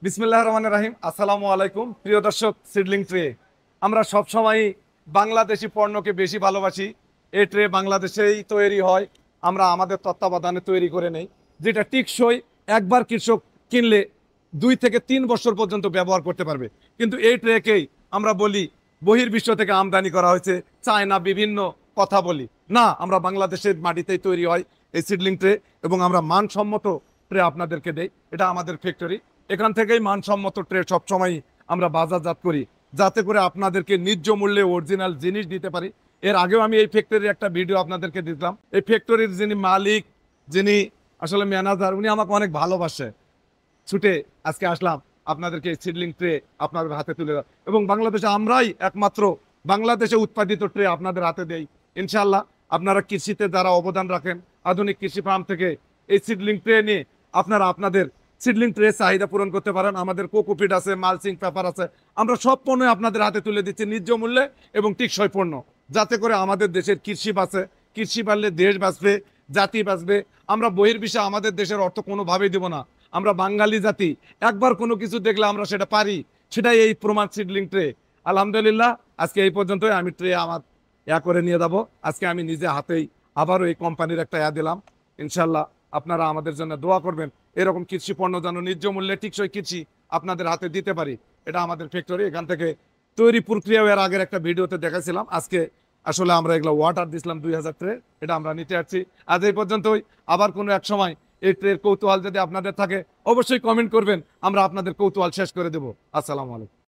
বিসমিল্লাহির রহমানির রহিম। আসসালামু আলাইকুম প্রিয় দর্শক। সিডলিং ট্রে আমরা সবসময় বাংলাদেশি পণ্যকে বেশি ভালোবাসি। এই ট্রে বাংলাদেশেই তৈরি হয়, আমরা আমাদের তত্ত্বাবধানে তৈরি করে নেই, যেটা টিকসই। একবার কৃষক কিনলে 2 থেকে 3 বছর পর্যন্ত ব্যবহার করতে পারবে। কিন্তু এই ট্রেকেই আমরা বলি বহির্বিশ্ব থেকে আমদানি করা হয়েছে, চায়না বিভিন্ন কথা বলি না, আমরা বাংলাদেশের মাটিতেই তৈরি হয় এই সিডলিং ট্রে, এবং আমরা মানসম্মত ট্রে আপনাদেরকে দেই। এটা আমাদের ফ্যাক্টরি, এখান থেকেই মানসম্মত ট্রে সবসময় আমরা বাজারজাত করি, যাতে করে আপনাদেরকে ন্যায্য মূল্যে অরিজিনাল জিনিস দিতে পারি। এর আগেও আমি এই ফ্যাক্টরির একটা ভিডিও আপনাদেরকে দিতাম। এই ফ্যাক্টরির যিনি মালিক, যিনি আসলে ম্যানেজার, উনি আমাকে অনেক ভালোবাসে। ছুটে আজকে আসলাম আপনাদেরকে সিডলিং ট্রে আপনাদের হাতে তুলে দেওয়া, এবং বাংলাদেশে আমরাই একমাত্র বাংলাদেশে উৎপাদিত ট্রে আপনাদের হাতে দেই। ইনশাল্লাহ আপনারা কৃষিতে যারা অবদান রাখেন, আধুনিক কৃষি ফার্ম থেকে এই সিডলিং ট্রে নিয়ে আপনারা আপনাদের সিডলিং ট্রে চাহিদা পূরণ করতে পারেন। আমাদের কোকোপিট আছে, মালচিং পেপার আছে, আমরা সব পণ্য আপনাদের হাতে তুলে দিচ্ছি ন্যায্য মূল্যে এবং টিকসই পণ্য, যাতে করে আমাদের দেশের কৃষি বাঁচে। কৃষি বাড়লে দেশ বাঁচবে, জাতি বাঁচবে। আমরা বহির্বিশ্বে আমাদের দেশের অর্থ কোনোভাবেই দেব না। আমরা বাঙালি জাতি, একবার কোনো কিছু দেখলে আমরা সেটা পারি, সেটাই এই প্রমাণ সিডলিং ট্রে। আলহামদুলিল্লাহ, আজকে এই পর্যন্তই। আমি ট্রে আমার করে নিয়ে যাবো। আজকে আমি নিজে হাতেই আবারও এই কোম্পানির একটা দিলাম। ইনশাল্লাহ আপনারা আমাদের জন্য দোয়া করবেন, এরকম কৃষি পণ্য যেন ন্যায্য মূল্যে টিকসই কৃষি আপনাদের হাতে দিতে পারি। এটা আমাদের ফ্যাক্টরি, এখান থেকে তৈরি প্রক্রিয়াও এর আগের একটা ভিডিওতে দেখাছিলাম। আজকে আসলে আমরা এগুলো অর্ডার দিয়েছিলাম 2000 ট্রে, এটা আমরা নিতে আসছি। আজ এই পর্যন্তই। আবার কোনো এক সময় এই ট্রের কৌতূহল যদি আপনাদের থাকে, অবশ্যই কমেন্ট করবেন, আমরা আপনাদের কৌতূহল শেষ করে দেবো। আসসালামু আলাইকুম।